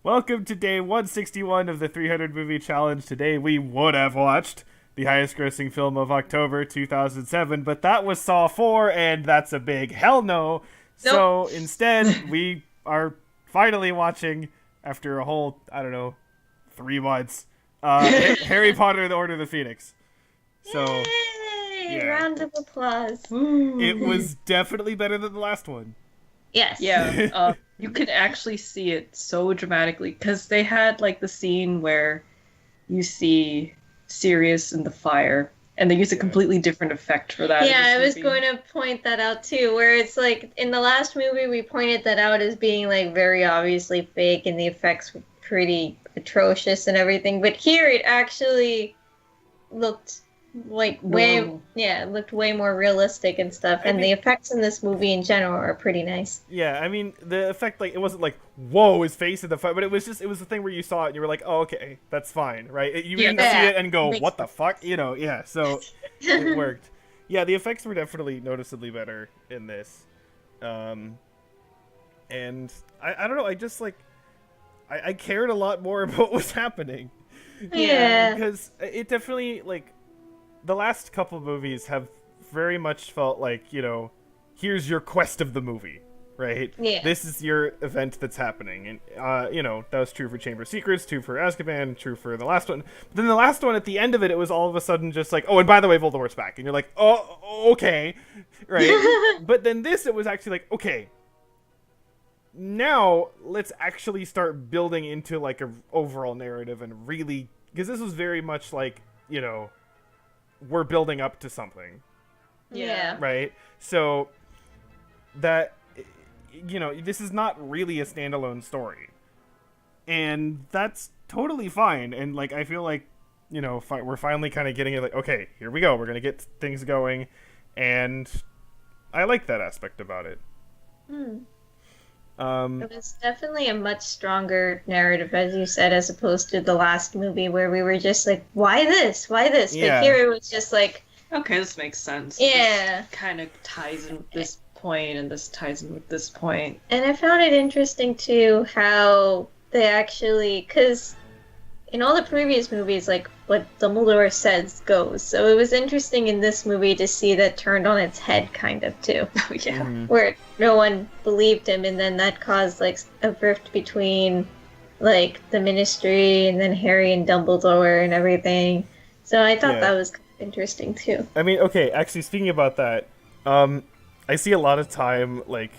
Welcome to day 161 of the 300 movie challenge. Today we would have watched the highest grossing film of October 2007, but that was Saw 4, and that's a big hell no. So Nope. instead, we are finally watching, after a whole, I don't know, 3 months, Harry Potter and the Order of the Phoenix. So, Yay! yeah. Round of applause. It was definitely better than the last one. Yes. Yeah, you could actually see it so dramatically because they had like the scene where you see Sirius in the fire, and they used a completely different effect for that. in Yeah, I this was movie. going to point that out too, where it's like in the last movie we pointed that out as being like very obviously fake and the effects were pretty atrocious and everything, but here it actually looked like Normal. it looked way more realistic and stuff, and the effects in this movie in general are pretty nice. Yeah, I mean, the effect, like, it wasn't like, whoa, his face in the fight, but it was the thing where you saw it and you were like, oh, okay, that's fine, right? You didn't see Yeah. it and go, Makes what the fuck? Yeah, so it worked. Yeah, the effects were definitely noticeably better in this. And I don't know, I just, like, I cared a lot more about what was happening. Yeah. Because it definitely, like, the last couple movies have very much felt like, here's your quest of the movie, right? Yeah. This is your event that's happening. And, that was true for Chamber of Secrets, true for Azkaban, true for the last one. But then the last one, at the end of it was all of a sudden just like, oh, and by the way, Voldemort's back. And you're like, oh, okay, right? But then this, it was actually like, okay, now let's actually start building into like a overall narrative and really, because this was very much like, we're building up to something, Yeah. right? So that, this is not really a standalone story, and that's totally fine. And like, I feel like, we're finally kind of getting it, like, okay, here we go, we're gonna get things going, and I like that aspect about it. It was definitely a much stronger narrative, as you said, as opposed to the last movie where we were just like, why this? Why this? Yeah. But here it was just like, Okay, this makes sense. yeah. Kind of ties in with this point, and this ties in with this point. And I found it interesting too how they actually, because in all the previous movies, like what Dumbledore says goes. So it was interesting in this movie to see that turned on its head, kind of too. Oh yeah. Where no one believed him, and then that caused like a rift between like the Ministry and then Harry and Dumbledore and everything. So I thought Yeah. that was kind of interesting too. I mean, okay, actually, speaking about that, I see a lot of time, like,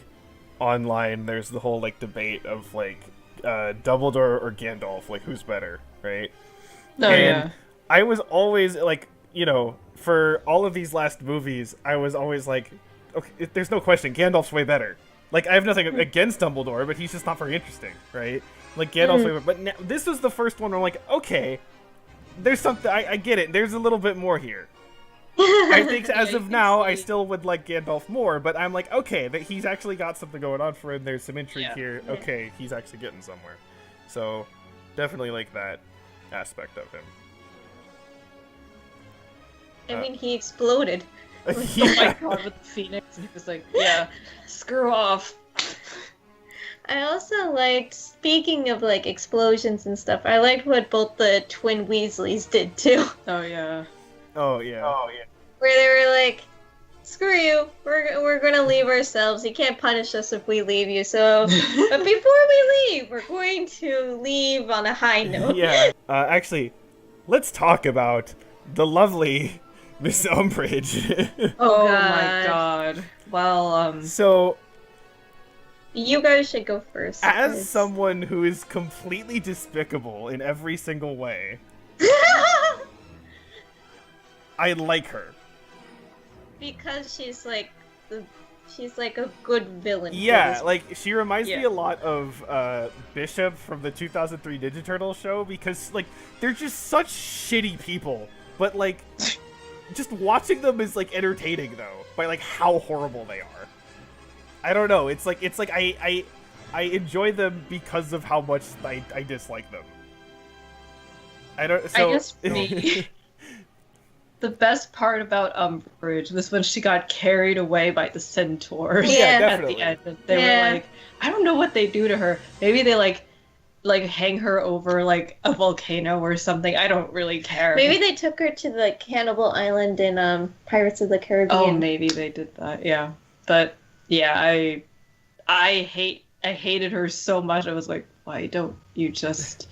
online, there's the whole, like, debate of, like, Dumbledore or Gandalf, like, who's better, right? Oh And yeah. I was always, like, for all of these last movies, I was always like, okay, there's no question, Gandalf's way better. Like, I have nothing against Dumbledore, but he's just not very interesting, right? Like, Gandalf's way better. But now, this was the first one where I'm like, okay, there's something, I get it, there's a little bit more here. I think as you of can now, I see- still would like Gandalf more, but I'm like, okay, that he's actually got something going on for him. There's some intrigue Yeah. here. Okay, he's actually getting somewhere. So, definitely like that aspect of him. I mean, he exploded. Oh my god, with the Phoenix, and he was like, yeah, screw off. I also liked, speaking of like explosions and stuff, I liked what both the twin Weasleys did too. Oh yeah. Oh yeah. Where they were like, screw you, we're gonna leave ourselves. You can't punish us if we leave you. So, but before we leave, we're going to leave on a high note. Yeah. Actually, let's talk about the lovely Miss Umbridge. Oh God. my god. Well, So, You guys should go first. as because- someone who is completely despicable in every single way, I like her. because she's like a good villain. for Yeah, this- like, she reminds me Yeah. a lot of Bishop from the 2003 Ninja Turtles show, because, like, they're just such shitty people, but, like, just watching them is, like, entertaining, though, by, like, how horrible they are. I don't know, it's like I enjoy them because of how much I dislike them. I don't, so... I guess for me, the best part about Umbridge was when she got carried away by the centaurs Yeah, at definitely. the end. And they Yeah. were like, I don't know what they do to her. Maybe they like like hang her over like a volcano or something. I don't really care. Maybe they took her to the Cannibal Island in Pirates of the Oh, Caribbean. maybe they did that. Yeah, but yeah, I hated her so much. I was like, why don't you just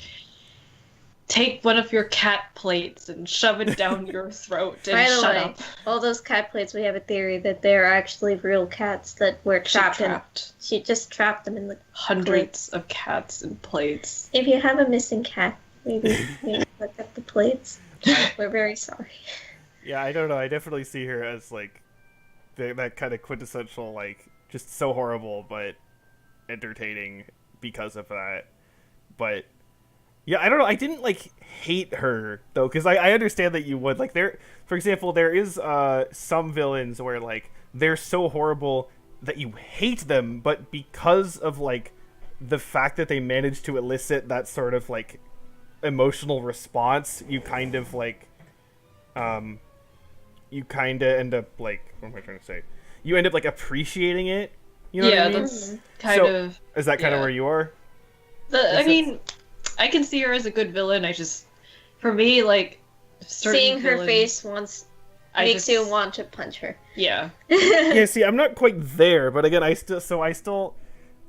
take one of your cat plates and shove it down your throat and By the shut way, up? all those cat plates, we have a theory that they're actually real cats that were She trapped in. trapped She just trapped them in the. hundreds of cats and plates. If you have a missing cat, maybe look at the plates. We're very sorry. Yeah, I don't know. I definitely see her as like that kind of quintessential, like just so horrible but entertaining because of that. But yeah, I don't know. I didn't like hate her though, because I understand that you would like there. For example, there is some villains where like they're so horrible that you hate them, but because of like the fact that they managed to elicit that sort of like emotional response, you kind of like you kind of end up like, what am I trying to say? You end up like appreciating it. You know Yeah, what I mean? that's kind So, of. Is that kind of yeah. where you are? I mean, I can see her as a good villain. I just, for me, like certain Seeing her villains, face makes you want to punch her. Yeah. Yeah, see, I'm not quite there, but again, I still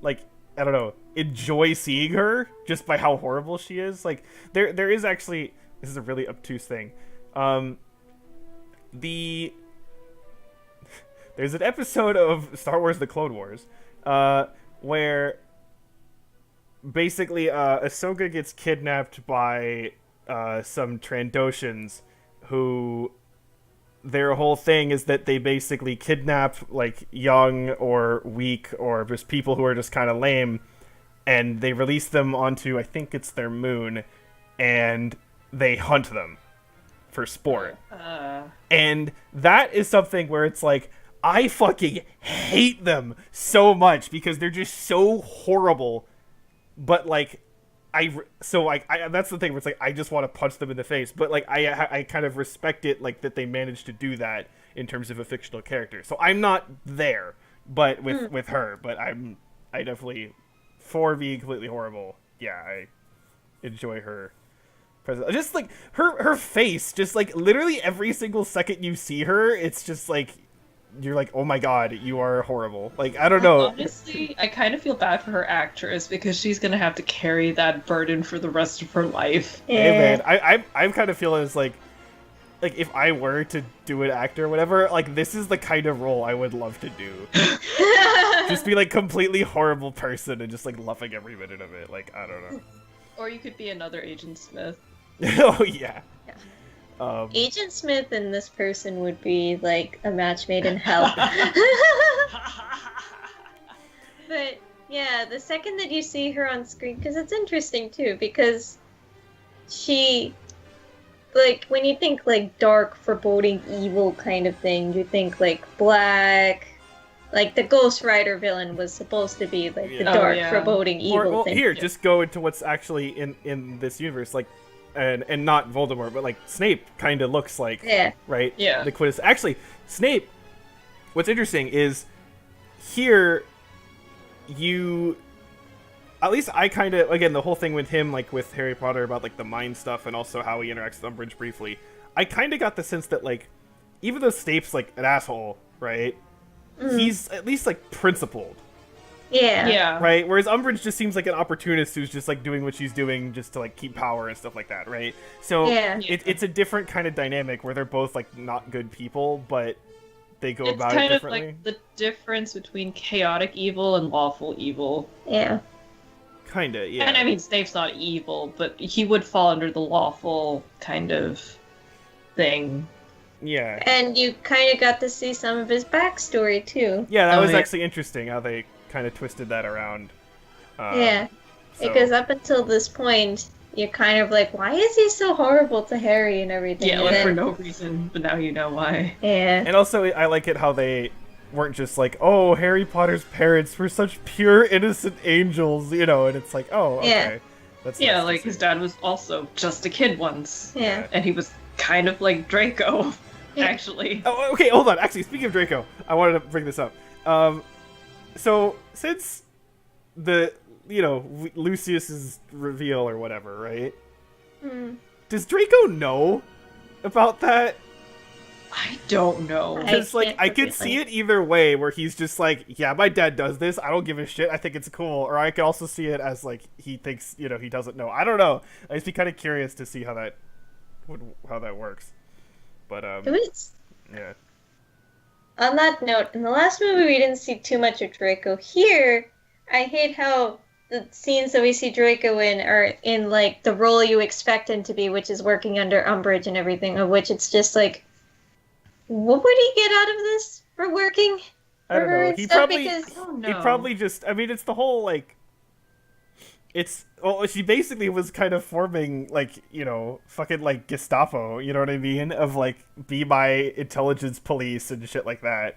like, I don't know, enjoy seeing her just by how horrible she is. Like there is actually, this is a really obtuse thing. There's an episode of Star Wars: The Clone Wars where basically Ahsoka gets kidnapped by some Trandoshans who their whole thing is that they basically kidnap like young or weak or just people who are just kind of lame, and they release them onto, I think it's their moon, and they hunt them for sport. And that is something where it's like, I fucking hate them so much because they're just so horrible. But like, I that's the thing where it's like I just want to punch them in the face. But like I kind of respect it, like that they managed to do that in terms of a fictional character. So I'm not there, but with her. But I definitely, for being completely horrible, yeah, I enjoy her presence. Just like her face, just like literally every single second you see her, it's just like you're like, oh my god, you are horrible. Like, I don't know. Honestly, I kind of feel bad for her actress because she's gonna have to carry that burden for the rest of her life. Hey man, I'm kind of feeling as like if I were to do an actor or whatever, like this is the kind of role I would love to do. Just be like completely horrible person and just like loving every minute of it. Like, I don't know. Or you could be another Agent Smith. Oh yeah. Agent Smith and this person would be like a match made in hell. But yeah, the second that you see her on screen, because it's interesting too, because she, like, when you think like dark, foreboding, evil kind of thing, you think like black. Like the Ghost Rider villain was supposed to be like the Yeah. dark, yeah. foreboding, evil Or thing. here, just go into what's actually in this universe, like, and not Voldemort, but like Snape kind of looks like, Yeah. right? Yeah. The quiz. Actually, Snape. What's interesting is here, you, at least I kind of, again, the whole thing with him, like with Harry Potter about like the mind stuff and also how he interacts with Umbridge briefly, I kind of got the sense that like, even though Snape's like an asshole, right? He's at least like principled. Yeah. Yeah. Right, whereas Umbridge just seems like an opportunist who's just like doing what she's doing just to like keep power and stuff like that, right? So Yeah. it's a different kind of dynamic where they're both like not good people, but they go It's about it kind of differently. like the difference between chaotic evil and lawful evil. Yeah. Kinda, yeah. And I mean, Snape's not evil, but he would fall under the lawful kind of thing. Yeah, And you kind of got to see some of his backstory too. yeah, that Oh, was yeah. actually interesting how they kind of twisted that around. Yeah. So- Because up until this point, you're kind of like, why is he so horrible to Harry and everything? Yeah, And like then- for no reason, but now you know why. Yeah. And also, I like it how they weren't just like, oh, Harry Potter's parents were such pure, innocent angels, you know, and it's like, oh, okay. Yeah. That's Yeah, nice to like see. his dad was also just a kid once. Yeah. And he was kind of like Draco, Yeah. actually. Oh, okay, hold on. Actually, speaking of Draco, I wanted to bring this up. So, since the Lucius's reveal or whatever, right? Hmm. Does Draco know about that? I don't know. Because, like, can't I could really- see it either way, where he's just like, yeah, my dad does this, I don't give a shit, I think it's cool. Or I could also see it as, like, he thinks, he doesn't know. I don't know. I'd just be kind of curious to see how that works. But, It was yeah. on that note, in the last movie we didn't see too much of Draco. Here, I hate how the scenes that we see Draco in are in like the role you expect him to be, which is working under Umbridge and everything, of which it's just like, what would he get out of this for working? I don't for her know. and He stuff? probably, Because I don't he know. probably just, I mean, it's the whole, like, she basically was kind of forming, like, fucking, like, Gestapo, you know what I mean? Of, like, be my intelligence police and shit like that.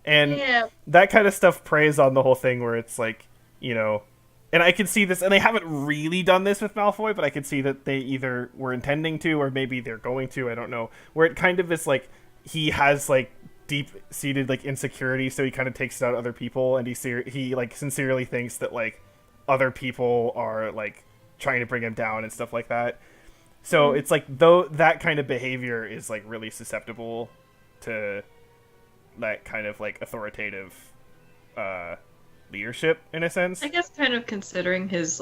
And yeah, that kind of stuff preys on the whole thing where it's, like, and I can see this, and they haven't really done this with Malfoy, but I can see that they either were intending to, or maybe they're going to, I don't know, where it kind of is, like, he has, like, deep-seated, like, insecurity, so he kind of takes it out on other people, and he like, sincerely thinks that, like, other people are, like, trying to bring him down and stuff like that. So it's like, though that kind of behavior is, like, really susceptible to that kind of, like, authoritative leadership, in a sense. I guess kind of considering his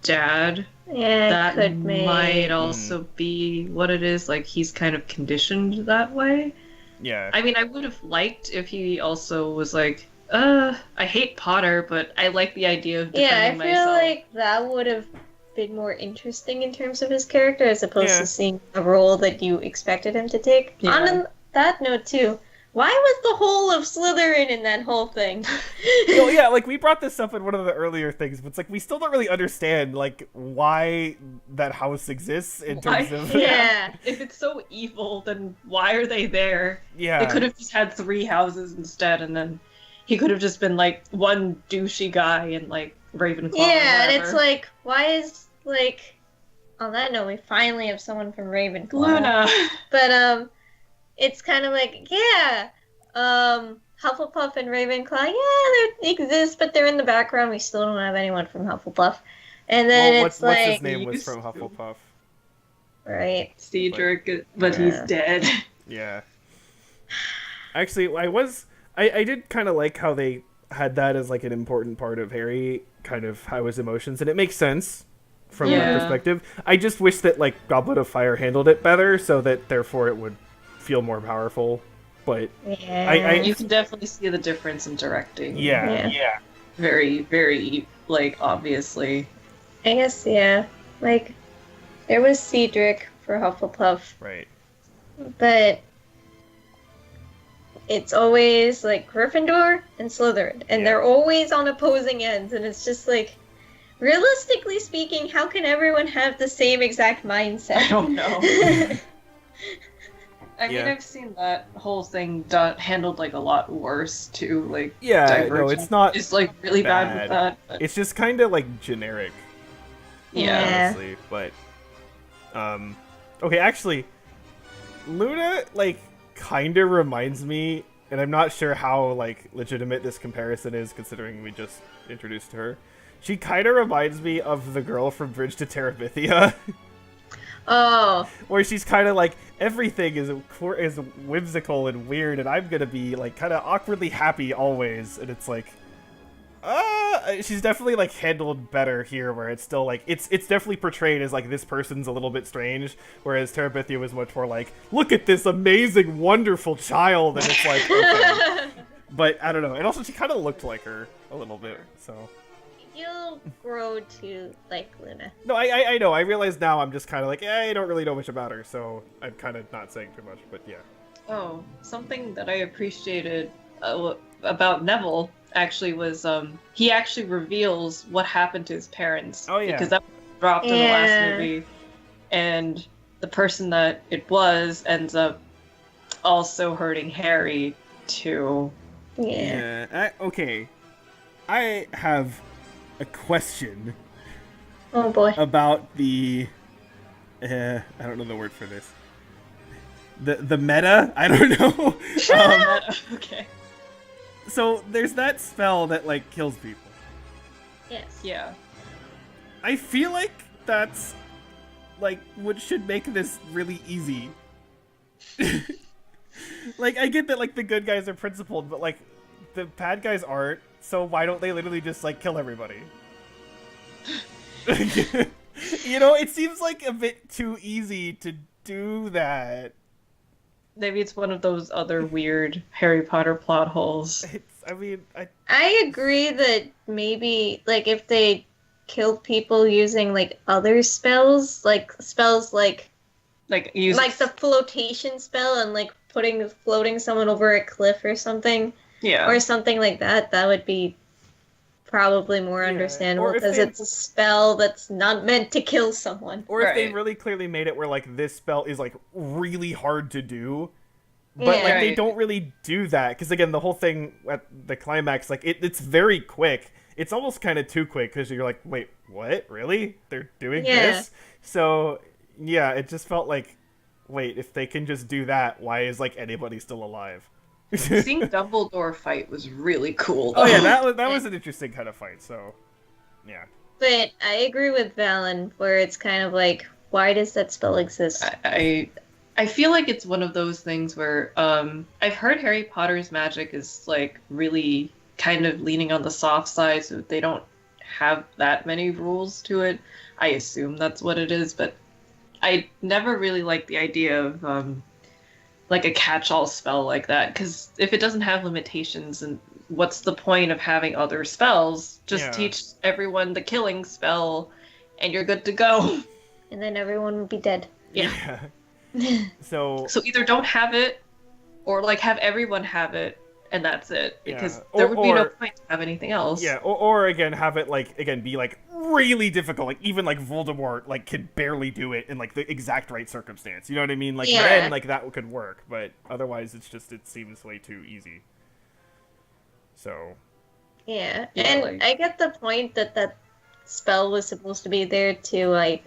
dad, yeah, that could be. might also be what it is. Like, he's kind of conditioned that way. Yeah. I mean, I would have liked if he also was like, I hate Potter, but I like the idea of Yeah, I defending feel myself. like that would have been more interesting in terms of his character, as opposed Yeah. to seeing a role that you expected him to take. Yeah. On that note, too, why was the whole of Slytherin in that whole thing? Well, yeah, like, we brought this up in one of the earlier things, but it's like, we still don't really understand, like, why that house exists in Why? terms of... Yeah. If it's so evil, then why are they there? Yeah. They could have just had 3 houses instead, and then he could have just been like one douchey guy in like Ravenclaw. Yeah, or and it's whatever. like, why is, like, on that note, we finally have someone from Ravenclaw. Luna. But, it's kind of like, yeah, Hufflepuff and Ravenclaw, yeah, they exist, but they're in the background. We still don't have anyone from Hufflepuff. And then Well, it's what's like, his name was used from to. Hufflepuff. right. Cedric, but he's Yeah. dead. Yeah. Actually, I did kind of like how they had that as, like, an important part of Harry, kind of how his emotions, and it makes sense from that Yeah. perspective. I just wish that, like, Goblet of Fire handled it better, so that, therefore, it would feel more powerful. But, Yeah. You can definitely see the difference in directing. Yeah. Very, very, like, obviously. I guess, yeah. Like, there was Cedric for Hufflepuff, right. but it's always, like, Gryffindor and Slytherin, and Yeah. they're always on opposing ends, and it's just like, realistically speaking, how can everyone have the same exact mindset? I don't know. I mean, Yeah. I've seen that whole thing handled like a lot worse too. Like, Yeah, no, Divergent it's not... is like really bad with bad. that. But, It's just kind of, like, generic. Yeah. Honestly, but okay, actually, Luna, like, kind of reminds me, and I'm not sure how, like, legitimate this comparison is, considering we just introduced her. She kind of reminds me of the girl from Bridge to Terabithia, Oh, where she's kind of like, everything is whimsical and weird, and I'm gonna be, like, kind of awkwardly happy always, and it's like, she's definitely, like, handled better here, where it's still, like, it's definitely portrayed as, like, this person's a little bit strange, whereas Terabithia was much more like, look at this amazing, wonderful child, and it's like, okay. But, I don't know, and also she kind of looked like her a little bit, so... you'll grow to like Luna. No, I know, I realize now I'm just kind of like, I don't really know much about her, so I'm kind of not saying too much, but yeah. oh, something that I appreciated about Neville actually was he actually reveals what happened to his parents. Oh, yeah. Because that was dropped in the last Yeah. movie, and the person that it was ends up also hurting Harry too. Yeah. Okay. I have a question Oh boy. about the I don't know the word for this. The meta? I don't know. Okay. So there's that spell that, like, kills people. Yes. Yeah. I feel like that's like what should make this really easy. Like, I get that like the good guys are principled, but like the bad guys aren't. So why don't they literally just like kill everybody? You know, it seems like a bit too easy to do that. Maybe it's one of those other weird Harry Potter plot holes. I mean, I agree that maybe like if they killed people using like other spells like Like use like the flotation spell and like floating someone over a cliff or something yeah. or something like that, that would be probably more Yeah, understandable or if because they- it's a spell that's not meant to kill someone. or if they Right. really clearly made it where like this spell is like really hard to do, but Yeah. like they Right. don't really do that because again the whole thing at the climax like it's very quick. It's almost kind of too quick because you're like, wait, what? Really? They're doing Yeah. this? So yeah, it just felt like, wait, if they can just do that, why is like anybody still alive? Seeing Dumbledore fight was really cool. Oh yeah, though. that was an interesting kind of fight. So yeah. But I agree with Valen where it's kind of like, why does that spell exist? I feel like it's one of those things where I've heard Harry Potter's magic is like really kind of leaning on the soft side, so they don't have that many rules to it. I assume that's what it is, but I never really liked the idea of like a catch-all spell like that, because if it doesn't have limitations, and what's the point of having other spells? Just Yeah. teach everyone the killing spell, and you're good to go. And then everyone would be dead. Yeah. So So either don't have it, or like have everyone have it, and that's it. Because Yeah. there would be no Or- point to have anything else. yeah, or again have it like again be like really difficult. Like even like Voldemort like could barely do it in like the exact right circumstance. You know what I mean? Like Yeah. then like that could work, but otherwise it's just it seems way too easy. So Yeah, Yeah, and like- I get the point that that spell was supposed to be there to like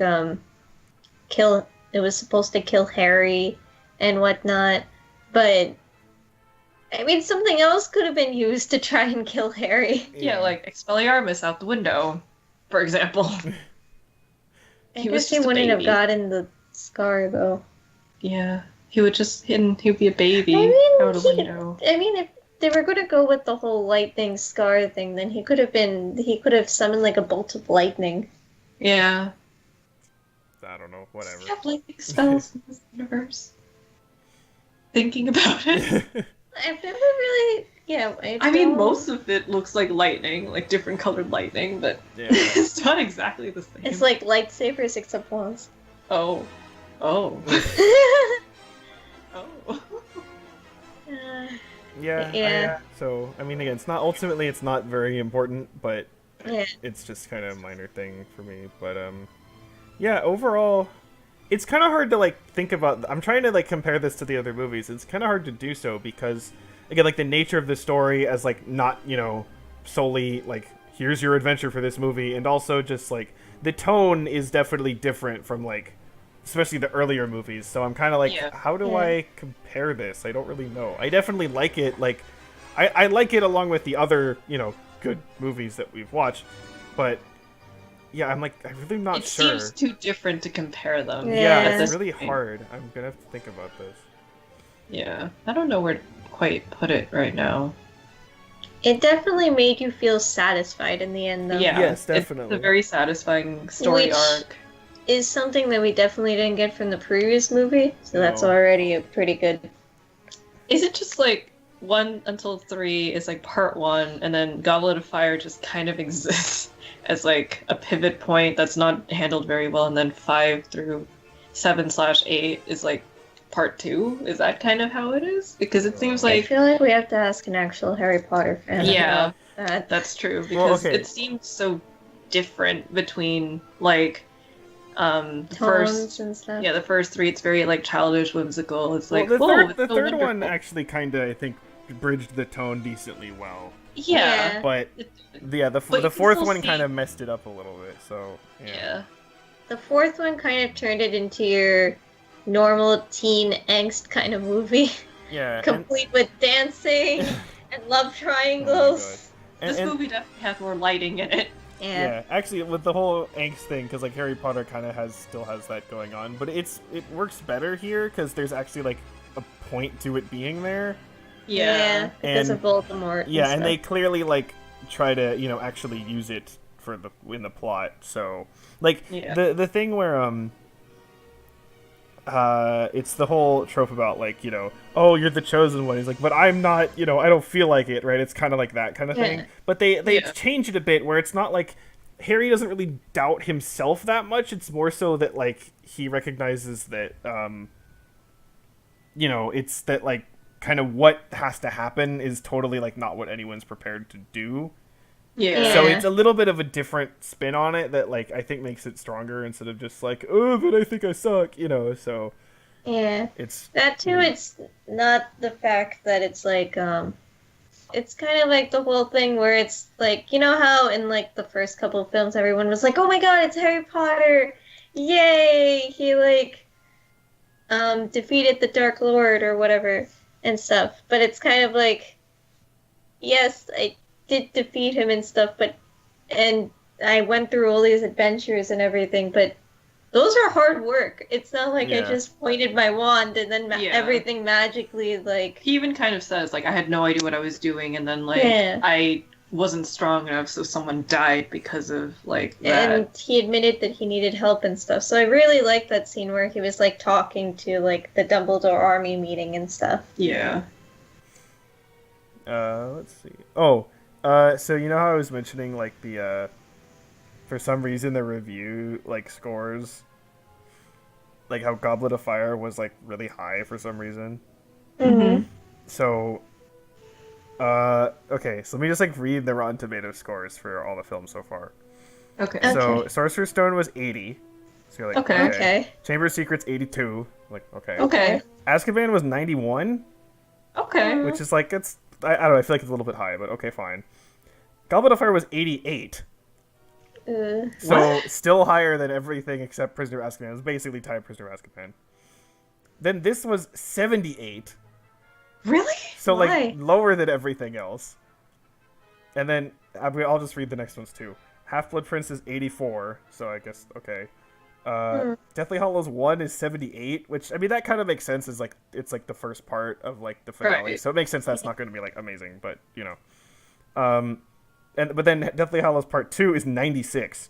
kill. It was supposed to kill Harry and whatnot, but I mean something else could have been used to try and kill Harry. Yeah, like Expelliarmus out the window, for example. I He was guess he just a wouldn't have baby. gotten the scar though. Yeah. He would just he'd be a baby I mean, out a window. if they were going to go with the whole lightning scar thing, then he could have summoned like a bolt of lightning. Yeah. I don't know, We whatever. have lightning spells in this universe. Thinking about it. I've never really, yeah. I mean, don't- most of it looks like lightning, like different colored lightning, but Yeah. it's not exactly the same. It's like lightsabers except ones. oh. Oh. Uh, Oh. Yeah. Yeah. So I mean, again, it's not very important, but yeah. it's just kind of a minor thing for me. But yeah, overall, it's kind of hard to like think about. I'm trying to like compare this to the other movies. It's kind of hard to do so because again, like the nature of the story as like not solely like here's your adventure for this movie, and also just like the tone is definitely different from like especially the earlier movies. So I'm kind of like, Yeah. how do Yeah. I compare this? I don't really know. I definitely like it. Like, I like it along with the other, good movies that we've watched. But yeah, I'm like, I'm really not It sure. seems too different to compare them. Yeah, Yeah. it's That's really the thing. hard. I'm gonna have to think about this. Yeah. I don't know where to quite put it right now. It definitely made you feel satisfied in the end, though. Yeah. Yes, It's definitely. a very satisfying story Which- arc. Is something that we definitely didn't get from the previous movie, so that's No. already a pretty good. Is it just like 1 until 3 is like part 1, and then Goblet of Fire just kind of exists as like a pivot point that's not handled very well, and then 5 through 7/8 is like part 2? Is that kind of how it is? Because it seems I like feel like we have to ask an actual Harry Potter fan. Yeah. about that. that's true because Well, okay. it seems so different between like the Tones first and stuff. the first 3 it's very like childish, whimsical. It's like well, whoa, the it's third so one wonderful. actually kind of, I think, bridged the tone decently well. Yeah. But It- yeah, But you the can fourth still one see- kind of messed it up a little bit. So yeah. The fourth one kind of turned it into your normal teen angst kind of movie, yeah. and- complete with dancing and love triangles. and- This and- movie definitely had more lighting in it. Yeah, actually, with the whole angst thing, because like Harry Potter kind of still has that going on, but it works better here because there's actually like a point to it being there. Yeah, because of Voldemort. Yeah, and and they clearly like try to actually use it in the plot. So like the thing where it's the whole trope about like oh, you're the chosen one. He's like, but I'm not. I don't feel like it. Right? It's kind of like that kind of thing. But they change it a bit where it's not like Harry doesn't really doubt himself that much. It's more so that like he recognizes that it's that like kind of what has to happen is totally like not what anyone's prepared to do. Yeah. So it's a little bit of a different spin on it that like I think makes it stronger instead of just like, oh, but I think I suck, so yeah. It's that too. It's not the fact that it's like it's kind of like the whole thing where it's like, how in like the first couple of films everyone was like, oh my god, it's Harry Potter, yay, he like defeated the Dark Lord or whatever and stuff. But it's kind of like, yes, I did defeat him and stuff, and I went through all these adventures and everything, but those are hard work. It's not like I just pointed my wand and then everything magically like. He even kind of says like I had no idea what I was doing, and then like I wasn't strong enough, so someone died because of like that. And he admitted that he needed help and stuff. So I really liked that scene where he was like talking to like the Dumbledore army meeting and stuff. Yeah. Let's see. Oh. So how I was mentioning like the for some reason the review like scores like how Goblet of Fire was like really high for some reason. Mm-hmm. So okay, so let me just like read the Rotten Tomatoes scores for all the films so far. Okay. So Sorcerer's Stone was 80. So you're like, okay. Chamber of Secrets 82. Like, okay. Okay. Azkaban was 91. Okay. Which is like I don't know, I feel like it's a little bit high, but okay, fine. Goblet of Fire was 88. So what? Still higher than everything except Prisoner of Azkaban. It was basically tied Prisoner of Azkaban. Then this was 78. Really? So Why? like lower than everything else. And then I'll just read the next ones too. Half-Blood Prince is 84, so I guess okay. Deathly Hallows 1 is 78, which I mean that kind of makes sense as like it's like the first part of like the finale. Right. So it makes sense that's not going to be like amazing, but but then Deathly Hallows Part 2 is 96.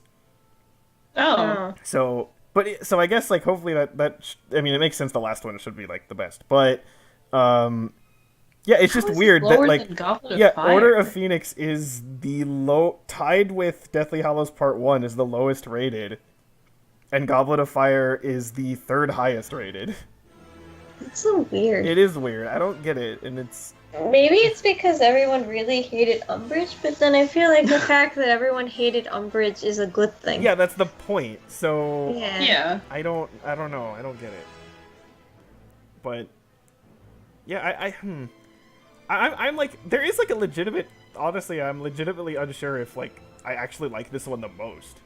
Oh. So I guess like hopefully that I mean it makes sense the last one should be like the best. But yeah, it's just weird that like Order of Phoenix is tied with Deathly Hallows Part 1 is the lowest rated. And Goblet of Fire is the third highest rated. It's so weird. It is weird. I don't get it, and it's... Maybe it's because everyone really hated Umbridge, but then I feel like the fact that everyone hated Umbridge is a good thing. Yeah, that's the point. So... Yeah. I don't know. I don't get it. But... Yeah, I'm like... There is like a legitimate... Honestly, I'm legitimately unsure if like I actually like this one the most.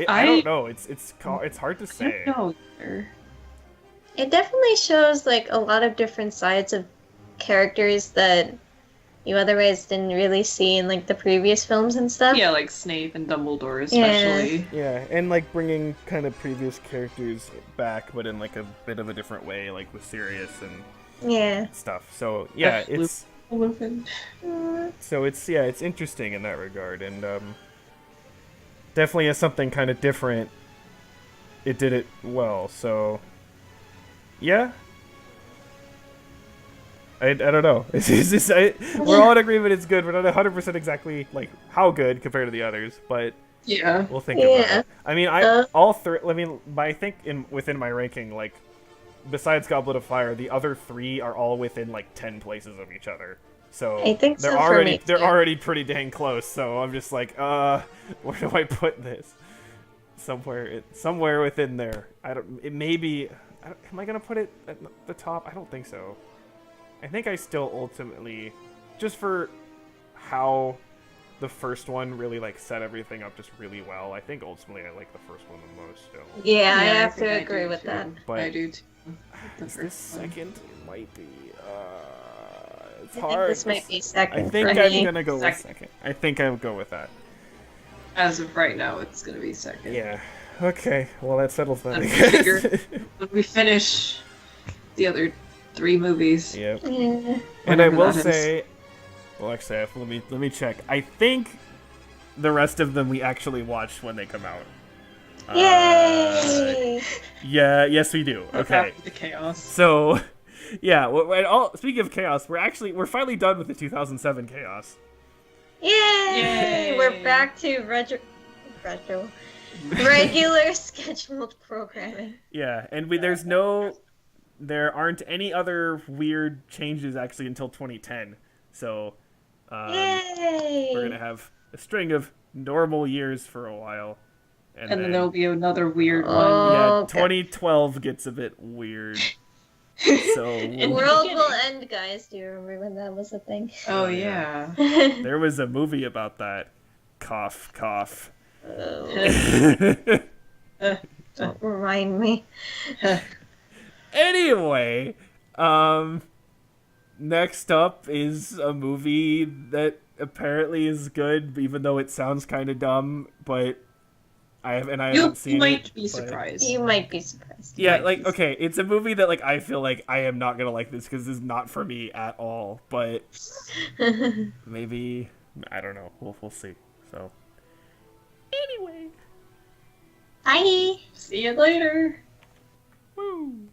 I don't know. It's hard to say. I don't know either. It definitely shows like a lot of different sides of characters that you otherwise didn't really see in like the previous films and stuff. Yeah, like Snape and Dumbledore especially. Yeah, and like bringing kind of previous characters back, but in like a bit of a different way, like with Sirius and stuff. So yeah, it's it's interesting in that regard, and definitely as something kind of different, it did it well. So yeah. I don't know. We're all in agreement it's good. We're not 100% exactly like how good compared to the others, but yeah, we'll think about it. I mean, all three. I mean, I think within my ranking, like besides Goblet of Fire, the other three are all within like 10 places of each other. So I think they're already pretty dang close. So I'm just like, where do I put this? Somewhere within there. It may be. Am I gonna put it at the top? I don't think so. I think I still ultimately, just for how the first one really like set everything up just really well, I think ultimately I like the first one the most still. Yeah, I have to agree with that. But I do too. Is this second? It might be. It's I hard. think this might be second. I think I'm gonna go with second. I think I'll go with that. As of right now, it's gonna be second. Yeah. Okay. Well, that settles that. I And guess. figure- When we finish the other 3 movies. Yep. Yeah. And I Whatever will that is. say, well, actually, let me check. I think the rest of them we actually watched when they come out. Yay! Yeah. Yes, we do. Okay. After the chaos. So, yeah. Speaking of chaos, we're finally done with the 2007 chaos. Yay! Yay! We're back to regular scheduled programming. Yeah, and there aren't any other weird changes actually until 2010. So, Yay! we're gonna have a string of normal years for a while, And then there'll be another weird one. yeah, Okay. 2012 gets a bit weird. So The In the world beginning. will end, guys. Do you remember when that was a thing? Oh, yeah. yeah. there was a movie about that. Cough, cough. Oh, don't remind me. Anyway, next up is a movie that apparently is good, even though it sounds kind of dumb. But I You haven't seen might it. be but- surprised. You might be surprised. Yeah, might like be okay, it's a movie that like I feel like I am not gonna like this because this is not for me at all. But maybe I don't know. We'll see. So anyway, Bye. See you later. woo.